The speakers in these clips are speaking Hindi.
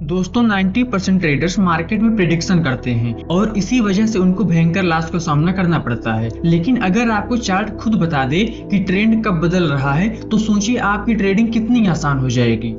दोस्तों 90% ट्रेडर्स मार्केट में प्रेडिक्शन करते हैं और इसी वजह से उनको भयंकर लॉस का सामना करना पड़ता है। लेकिन अगर आपको चार्ट खुद बता दे कि ट्रेंड कब बदल रहा है तो सोचिए आपकी ट्रेडिंग कितनी आसान हो जाएगी।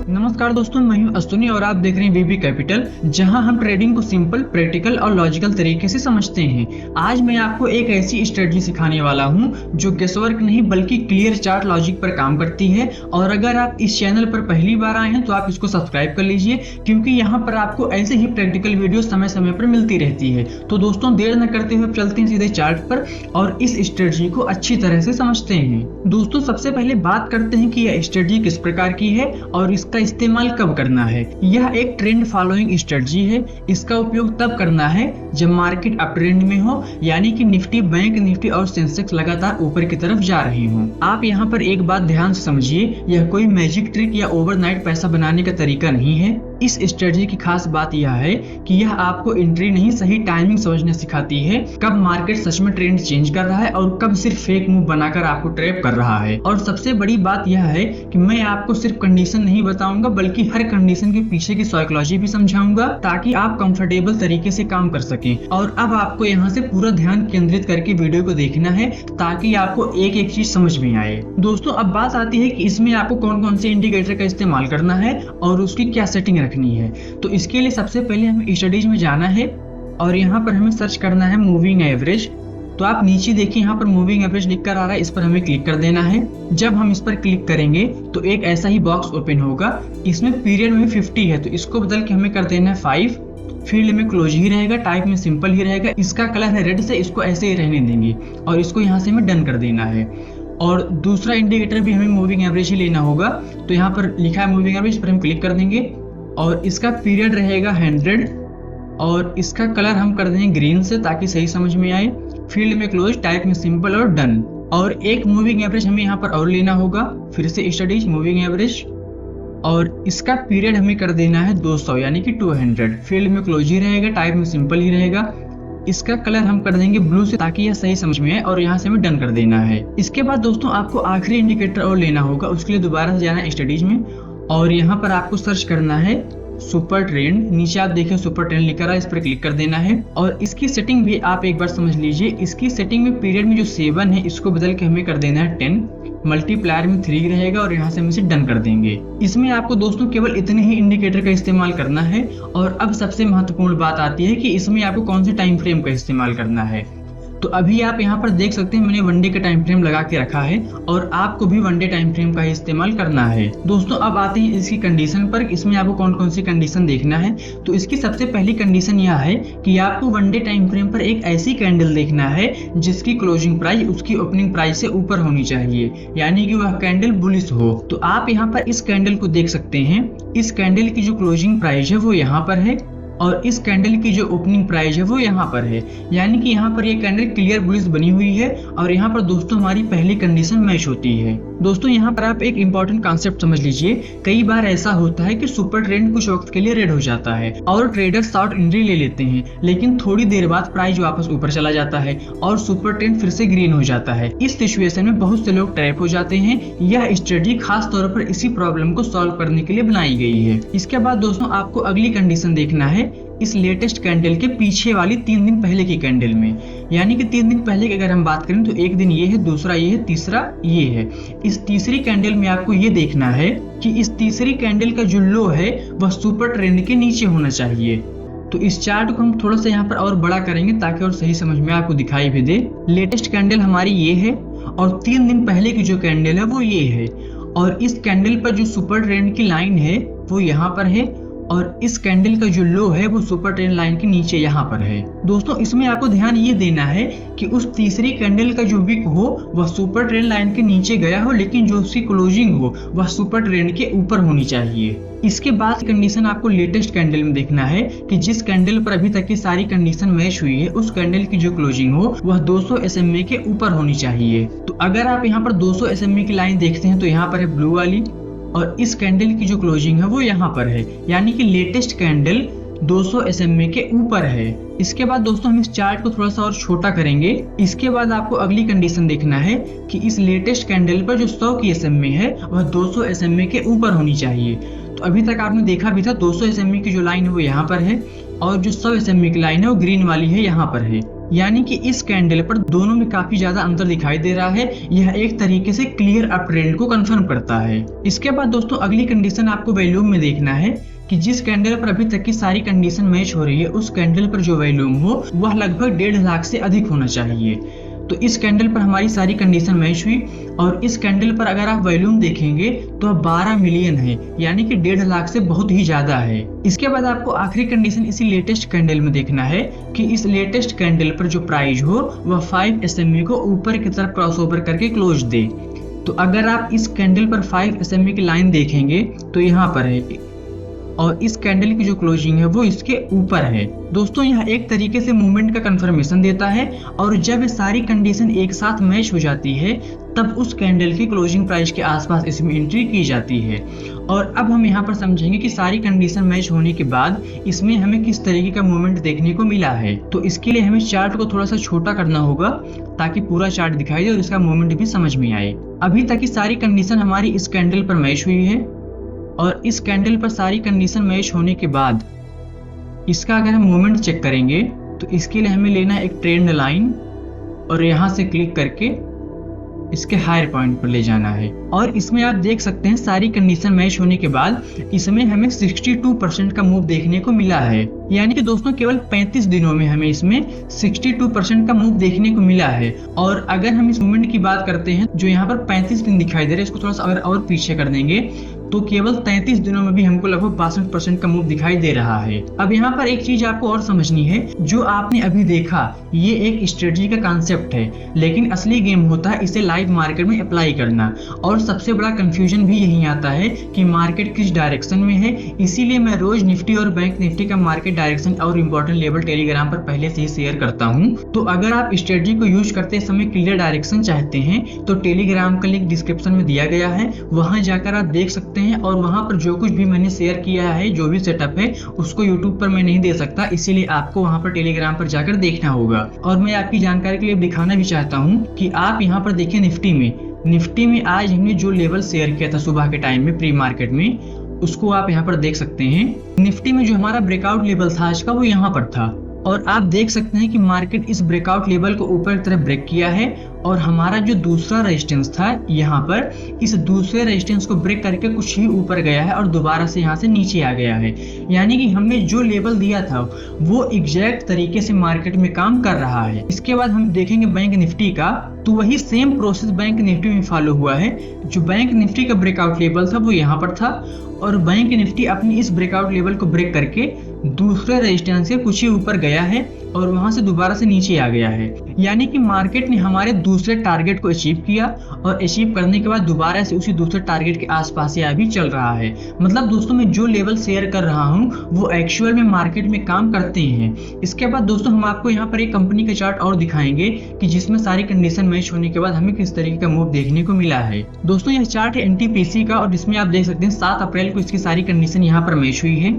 नमस्कार दोस्तों, मैं हूं अश्विनी और आप देख रहे हैं वीबी कैपिटल, जहां हम ट्रेडिंग को सिंपल, प्रैक्टिकल और लॉजिकल तरीके से समझते हैं। आज मैं आपको एक ऐसी स्ट्रेटजी सिखाने वाला हूं जो गेसवर्क नहीं बल्कि क्लियर चार्ट लॉजिक पर काम करती है। और अगर आप इस चैनल पर पहली बार आए हैं तो आप इसको सब्सक्राइब कर लीजिए, क्योंकि यहाँ पर आपको ऐसे ही प्रैक्टिकल वीडियो समय समय पर मिलती रहती है। तो दोस्तों देर न करते हुए चलते हैं सीधे चार्ट पर और इस स्ट्रेटजी को अच्छी तरह से समझते हैं। दोस्तों सबसे पहले बात करते हैं कि यह स्ट्रेटजी किस प्रकार की है और इसका इस्तेमाल कब करना है। यह एक ट्रेंड फॉलोइंग स्ट्रेटजी है। इसका उपयोग तब करना है जब मार्केट अप ट्रेंड में हो, यानी कि निफ्टी, बैंक निफ्टी और सेंसेक्स लगातार ऊपर की तरफ जा रहे हों। आप यहाँ पर एक बात ध्यान से समझिए, यह कोई मैजिक ट्रिक या ओवरनाइट पैसा बनाने का तरीका नहीं है। इस स्ट्रेटजी की खास बात यह है कि यह आपको एंट्री नहीं, सही टाइमिंग समझना सिखाती है। कब मार्केट सच में ट्रेंड चेंज कर रहा है और कब सिर्फ फेक मूव बनाकर आपको ट्रैप कर रहा है। और सबसे बड़ी बात यह है कि मैं आपको सिर्फ कंडीशन नहीं बताऊंगा बल्कि हर कंडीशन के पीछे की साइकोलॉजी भी समझाऊंगा, ताकि आप कंफर्टेबल तरीके से काम कर सकें। और अब आपको यहाँ से पूरा ध्यान केंद्रित करके वीडियो को देखना है ताकि आपको एक एक चीज समझ में आए। दोस्तों अब बात आती है कि इसमें आपको कौन कौन से इंडिकेटर का इस्तेमाल करना है और उसकी क्या सेटिंग रखनी है। तो इसके लिए सबसे पहले हमें स्टडीज में जाना है और यहाँ पर हमें सर्च करना है मूविंग एवरेज। तो आप नीचे देखिए, यहाँ पर मूविंग एवरेज लिख कर आ रहा है, इस पर हमें क्लिक कर देना है। जब हम इस पर क्लिक करेंगे तो एक ऐसा ही बॉक्स ओपन होगा। इसमें पीरियड में 50 है तो इसको बदल के हमें कर देना है 5। फील्ड में क्लोज ही रहेगा, टाइप में सिंपल ही रहेगा। इसका कलर है रेड से, इसको ऐसे ही रहने देंगे और इसको यहाँ से हमें डन कर देना है। और दूसरा इंडिकेटर भी हमें मूविंग एवरेज ही लेना होगा। तो यहाँ पर लिखा है मूविंग एवरेज, पर हम क्लिक कर देंगे और इसका पीरियड रहेगा 100 और इसका कलर हम कर देंगे ग्रीन से ताकि सही समझ में आए। फील्ड में क्लोज, टाइप में सिंपल और डन। और एक मूविंग एवरेज हमें यहाँ पर और लेना होगा, फिर से स्टडीज मूविंग एवरेज, और इसका पीरियड हमें कर देना है 200 यानी कि 200। फील्ड में क्लोज ही रहेगा, टाइप में सिंपल ही रहेगा। इसका कलर हम कर देंगे ब्लू से ताकि यह सही समझ में आए और यहाँ से हमें डन कर देना है। इसके बाद दोस्तों आपको आखिरी इंडिकेटर और लेना होगा। उसके लिए दोबारा से जाना है स्टडीज में और यहाँ पर आपको सर्च करना है सुपर ट्रेंड। नीचे आप देखें सुपर ट्रेंड लिखा है, इस पर क्लिक कर देना है। और इसकी सेटिंग भी आप एक बार समझ लीजिए। इसकी सेटिंग में पीरियड में जो 7 है इसको बदल के हमें कर देना है 10, मल्टीप्लायर में 3 रहेगा और यहाँ से हम इसे डन कर देंगे। इसमें आपको दोस्तों केवल इतने ही इंडिकेटर का इस्तेमाल करना है। और अब सबसे महत्वपूर्ण बात आती है कि इसमें आपको कौन से टाइम फ्रेम का इस्तेमाल करना है। तो अभी आप यहाँ पर देख सकते हैं मैंने 1 डे का टाइम फ्रेम लगा के रखा है और आपको भी 1 डे टाइम फ्रेम का ही इस्तेमाल करना है। दोस्तों अब आते हैं इसकी कंडीशन पर। इसमें आपको कौन कौन सी कंडीशन देखना है। तो इसकी सबसे पहली कंडीशन यह है कि आपको 1 डे टाइम फ्रेम पर एक ऐसी कैंडल देखना है जिसकी क्लोजिंग प्राइस उसकी ओपनिंग प्राइस से ऊपर होनी चाहिए, यानी कि वह कैंडल बुलिश हो। तो आप यहाँ पर इस कैंडल को देख सकते हैं। इस कैंडल की जो क्लोजिंग प्राइस है वो यहाँ पर है और इस कैंडल की जो ओपनिंग प्राइस है वो यहाँ पर है, यानी कि यहाँ पर ये कैंडल क्लियर बुलिश बनी हुई है। और यहाँ पर दोस्तों हमारी पहली कंडीशन मैच होती है। दोस्तों यहाँ पर आप एक इंपॉर्टेंट कॉन्सेप्ट समझ लीजिए। कई बार ऐसा होता है कि सुपर ट्रेंड कुछ वक्त के लिए रेड हो जाता है और ट्रेडर्स शॉर्ट एंट्री ले लेते हैं, लेकिन थोड़ी देर बाद प्राइस वापस ऊपर चला जाता है और सुपर ट्रेंड फिर से ग्रीन हो जाता है। इस सिचुएशन में बहुत से लोग ट्रैप हो जाते हैं। यह स्ट्रेटजी खास तौर पर इसी प्रॉब्लम को सॉल्व करने के लिए बनाई गई है। इसके बाद दोस्तों आपको अगली कंडीशन देखना है इस लेटेस्ट कैंडल के पीछे वाली 3 दिन पहले की कैंडल में, यानी कि 3 दिन पहले की अगर हम बात करें तो एक दिन ये है, दूसरा ये है, तीसरा ये है। इस तीसरी कैंडल में आपको ये देखना है कि इस तीसरी कैंडल का जो लो है वह सुपर ट्रेंड के नीचे होना चाहिए। तो इस चार्ट को हम थोड़ा सा यहाँ पर और बड़ा करेंगे ताकि और सही समझ में आपको दिखाई भी दे। लेटेस्ट कैंडल हमारी ये है और 3 दिन पहले की जो कैंडल है वो ये है। और इस कैंडल पर जो सुपर ट्रेंड की लाइन है वो यहाँ पर है और इस कैंडल का जो लो है वो सुपर ट्रेंड लाइन के नीचे यहाँ पर है। दोस्तों इसमें आपको ध्यान ये देना है कि उस तीसरी कैंडल का जो विक हो वह सुपर ट्रेंड लाइन के नीचे गया हो, लेकिन जो उसकी क्लोजिंग हो वह सुपर ट्रेंड के ऊपर होनी चाहिए। इसके बाद कंडीशन आपको लेटेस्ट कैंडल में देखना है कि जिस कैंडल पर अभी तक की सारी कंडीशन मैच हुई है उस कैंडल की जो क्लोजिंग हो वह 200 SMA के ऊपर होनी चाहिए। तो अगर आप यहाँ पर 200 SMA की लाइन देखते हैं तो यहाँ पर है ब्लू वाली और इस कैंडल की जो क्लोजिंग है वो यहाँ पर है, यानी कि लेटेस्ट कैंडल 200 SMA के ऊपर है। इसके बाद दोस्तों हम इस चार्ट को थोड़ा सा और छोटा करेंगे। इसके बाद आपको अगली कंडीशन देखना है कि इस लेटेस्ट कैंडल पर जो 100 की SMA है वह 200 SMA के ऊपर होनी चाहिए। तो अभी तक आपने देखा भी था 200 SMA की जो लाइन है वो यहाँ पर है और जो 100 SMA की लाइन है वो ग्रीन वाली है यहाँ पर है। यानी कि इस कैंडल पर दोनों में काफी ज्यादा अंतर दिखाई दे रहा है। यह एक तरीके से क्लियर अप ट्रेंड को कंफर्म करता है। इसके बाद दोस्तों अगली कंडीशन आपको वॉल्यूम में देखना है कि जिस कैंडल पर अभी तक की सारी कंडीशन मैच हो रही है उस कैंडल पर जो वॉल्यूम हो वह लगभग 1.5 लाख से अधिक होना चाहिए। तो इस कैंडल पर हमारी सारी कंडीशन मैच हुई और इस कैंडल पर अगर आप वॉल्यूम देखेंगे तो 12 मिलियन है, यानी कि 1.5 लाख से बहुत ही ज्यादा है। इसके बाद आपको आखिरी कंडीशन इसी लेटेस्ट कैंडल में देखना है कि इस लेटेस्ट कैंडल पर जो प्राइस हो वह 5 SMA को ऊपर की तरफ क्रॉसओवर करके क्लोज दे। तो अगर आप इस कैंडल पर 5 SMA की लाइन देखेंगे तो यहाँ पर है और इस कैंडल की जो क्लोजिंग है वो इसके ऊपर है। दोस्तों यह एक तरीके से मूवमेंट का कंफर्मेशन देता है और जब ये सारी कंडीशन एक साथ मैच हो जाती है तब उस कैंडल की क्लोजिंग प्राइस के आसपास इसमें एंट्री की जाती है। और अब हम यहाँ पर समझेंगे कि सारी कंडीशन मैच होने के बाद इसमें हमें किस तरीके का मूवमेंट देखने को मिला है। तो इसके लिए हमें चार्ट को थोड़ा सा छोटा करना होगा ताकि पूरा चार्ट दिखाई दे और इसका मूवमेंट भी समझ में आए। अभी तक की सारी कंडीशन हमारी इस कैंडल पर मैच हुई है और इस कैंडल पर सारी कंडीशन मैच होने के बाद इसका अगर हम मूवमेंट चेक करेंगे तो इसके लिए हमें लेना है एक ट्रेंड लाइन और यहाँ से क्लिक करके इसके हायर पॉइंट पर ले जाना है। और इसमें आप देख सकते हैं सारी कंडीशन मैच होने के बाद इसमें हमें 62% का मूव देखने को मिला है। यानी कि दोस्तों केवल 35 दिनों में हमें इसमें 62% का मूव देखने को मिला है। और अगर हम इस मूवमेंट की बात करते हैं जो यहाँ पर 35 दिन दिखाई दे रहे हैं, इसको थोड़ा सा अगर और पीछे कर देंगे तो केवल 33 दिनों में भी हमको लगभग 62% का मूव दिखाई दे रहा है। अब यहाँ पर एक चीज आपको और समझनी है, जो आपने अभी देखा ये एक स्ट्रेटजी का कॉन्सेप्ट है, लेकिन असली गेम होता है इसे लाइव मार्केट में अप्लाई करना। और सबसे बड़ा कंफ्यूजन भी यही आता है कि मार्केट किस डायरेक्शन में है। इसीलिए मैं रोज निफ्टी और बैंक निफ्टी का मार्केट डायरेक्शन और इम्पोर्टेंट लेवल टेलीग्राम पर पहले से ही शेयर करता हूँ। तो अगर आप स्ट्रेटजी को यूज करते समय क्लियर डायरेक्शन चाहते हैं तो टेलीग्राम का लिंक डिस्क्रिप्शन में दिया गया है, वहां जाकर आप देख सकते हैं। और वहां पर जो कुछ भी मैंने शेयर किया है, जो भी सेटअप है, उसको यूट्यूब पर मैं नहीं दे सकता, इसीलिए आपको वहां पर टेलीग्राम पर जाकर देखना होगा। और मैं आपकी जानकारी के लिए दिखाना भी चाहता हूँ कि आप यहाँ पर देखिए निफ्टी में आज हमने जो लेवल शेयर किया था सुबह के टाइम में प्री मार्केट में, उसको आप यहाँ पर देख सकते हैं। निफ्टी में जो हमारा ब्रेकआउट लेवल था आज का वो यहाँ पर था और आप देख सकते हैं कि मार्केट इस ब्रेकआउट लेवल को ऊपर की तरफ ब्रेक किया है और हमारा जो दूसरा रेजिस्टेंस था यहाँ पर, इस दूसरे रेजिस्टेंस को ब्रेक करके कुछ ही ऊपर गया है और दोबारा से यहाँ से नीचे आ गया है। यानी कि हमने जो लेवल दिया था वो एग्जैक्ट तरीके से मार्केट में काम कर रहा है। इसके बाद हम देखेंगे बैंक निफ्टी का, तो वही सेम प्रोसेस बैंक निफ्टी में फॉलो हुआ है। जो बैंक निफ्टी का ब्रेकआउट लेवल था वो यहाँ पर था और बैंक निफ्टी अपनी इस ब्रेकआउट लेवल को ब्रेक करके दूसरे रेजिस्टेंस से कुछ ही ऊपर गया है और वहां से दोबारा से नीचे आ गया है। यानी कि मार्केट ने हमारे दूसरे टारगेट को अचीव किया और अचीव करने के बाद दोबारा से उसी दूसरे टारगेट के आसपास या अभी चल रहा है। मतलब दोस्तों मैं जो लेवल शेयर कर रहा हूँ वो एक्चुअल में मार्केट में काम करते हैं। इसके बाद दोस्तों हम आपको यहाँ पर एक कंपनी का चार्ट और दिखाएंगे कि जिसमें सारी कंडीशन मैच होने के बाद हमें किस तरीके का मूव देखने को मिला है। दोस्तों यह चार्ट है NTPC का और इसमें आप देख सकते हैं 7 अप्रैल को इसकी सारी कंडीशन यहाँ पर मैच हुई है।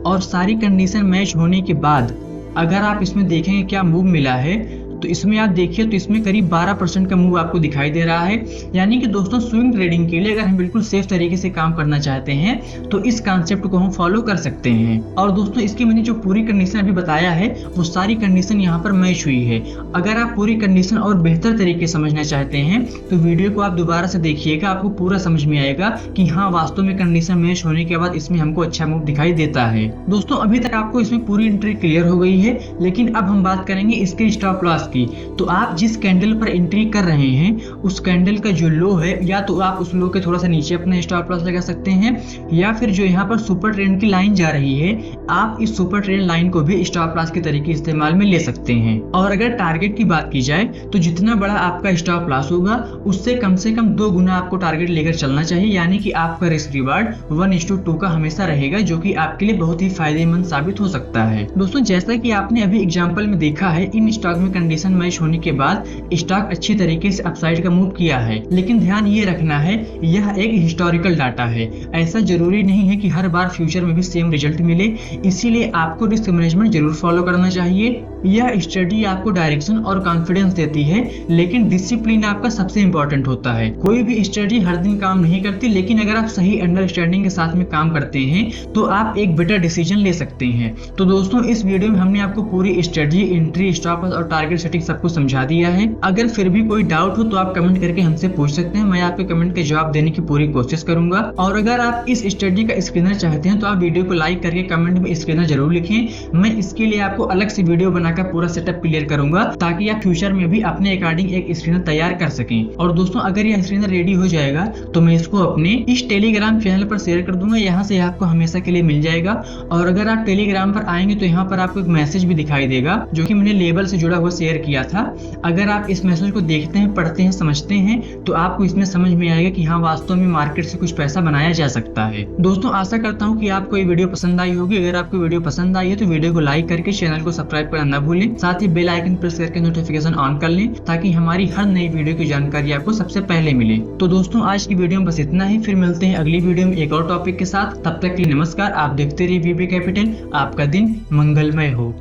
और सारी कंडीशन मैच होने के बाद अगर आप इसमें देखेंगे क्या मूव मिला है तो इसमें आप देखिए तो इसमें करीब 12% का मूव आपको दिखाई दे रहा है। यानी कि दोस्तों स्विंग ट्रेडिंग के लिए अगर हम बिल्कुल सेफ तरीके से काम करना चाहते हैं तो इस कॉन्सेप्ट को हम फॉलो कर सकते हैं। और दोस्तों इसकी मैंने जो पूरी कंडीशन अभी बताया है वो सारी कंडीशन यहाँ पर मैच हुई है। अगर आप पूरी कंडीशन और बेहतर तरीके समझना चाहते हैं तो वीडियो को आप दोबारा से देखिएगा, आपको पूरा समझ में आएगा कि हाँ वास्तव में कंडीशन मैच होने के बाद इसमें हमको अच्छा मूव दिखाई देता है। दोस्तों अभी तक आपको इसमें पूरी एंट्री क्लियर हो गई है, लेकिन अब हम बात करेंगे इसके स्टॉप लॉस की। तो आप जिस कैंडल पर एंट्री कर रहे हैं उस कैंडल का जो लो है, या तो आप उस लो के थोड़ा सा नीचे अपना स्टॉप लॉस लगा सकते हैं, या फिर जो यहाँ पर सुपर ट्रेंड की लाइन जा रही है आप इस सुपर ट्रेंड लाइन को भी स्टॉप लॉस के तरीके इस्तेमाल में ले सकते हैं। और अगर टारगेट की बात की जाए तो जितना बड़ा आपका स्टॉप लॉस होगा उससे कम 2 गुना आपको टारगेट लेकर चलना चाहिए। यानी कि आपका रिस्क रिवार्ड 1:2 का हमेशा रहेगा, जो कि आपके लिए बहुत ही फायदेमंद साबित हो सकता है। दोस्तों जैसा कि आपने अभी एग्जाम्पल में देखा है, इन स्टॉक में कंडीशन कंडीशन मैच होने के बाद स्टॉक अच्छी तरीके से अपसाइड का मूव किया है। लेकिन ध्यान ये रखना है, यह एक हिस्टोरिकल डाटा है, ऐसा जरूरी नहीं है कि हर बार फ्यूचर में भी सेम रिजल्ट मिले। इसीलिए आपको रिस्क मैनेजमेंट जरूर फॉलो करना चाहिए। यह स्टडी आपको डायरेक्शन और कॉन्फिडेंस देती है, लेकिन डिसिप्लिन आपका सबसे इंपॉर्टेंट होता है। कोई भी स्टडी हर दिन काम नहीं करती, लेकिन अगर आप सही अंडरस्टैंडिंग के साथ में काम करते हैं तो आप एक बेटर डिसीजन ले सकते हैं। तो दोस्तों, इस वीडियो में हमने आपको पूरी स्ट्रेटजी, एंट्री, स्टॉप लॉस और टारगेट सेटिंग सब कुछ समझा दिया है। अगर फिर भी कोई डाउट हो तो आप कमेंट करके हमसे पूछ सकते हैं, मैं आपके कमेंट के जवाब देने की पूरी कोशिश करूंगा। और अगर आप इस स्ट्रेटजी का स्क्रीनर चाहते हैं तो आप वीडियो को लाइक करके कमेंट में स्क्रीनर जरूर लिखें। मैं इसके लिए आपको अलग से वीडियो बनाकर पूरा सेटअप क्लियर करूंगा, ताकि आप फ्यूचर में भी अपने अकॉर्डिंग एक स्क्रीनर तैयार कर सकें। और दोस्तों, अगर यह स्क्रीनर रेडी हो जाएगा तो मैं इसको अपने इस टेलीग्राम चैनल पर शेयर कर दूंगा, यहाँ से आपको हमेशा के लिए मिल जाएगा। और अगर आप टेलीग्राम पर आएंगे तो यहाँ पर आपको एक मैसेज भी दिखाई देगा, जो कि मैंने लेबल से जुड़ा हुआ शेयर किया था। अगर आप इस मैसेज को देखते हैं, पढ़ते हैं, समझते हैं तो आपको इसमें समझ में आएगा कि हाँ, वास्तव में मार्केट से कुछ पैसा बनाया जा सकता है। दोस्तों, आशा करता हूँ कि आपको ये वीडियो पसंद आई होगी। अगर आपको वीडियो पसंद आई है तो वीडियो को लाइक करके चैनल को सब्सक्राइब करना ना भूलें। साथ ही बेल आइकन प्रेस करके नोटिफिकेशन ऑन कर लें, ताकि हमारी हर नई वीडियो की जानकारी आपको सबसे पहले मिले। तो दोस्तों, आज की वीडियो में बस इतना ही। फिर मिलते हैं अगली वीडियो में एक और टॉपिक के साथ। तब तक के लिए नमस्कार। आप देखते रहिए वीबी कैपिटल। आपका दिन मंगलमय हो।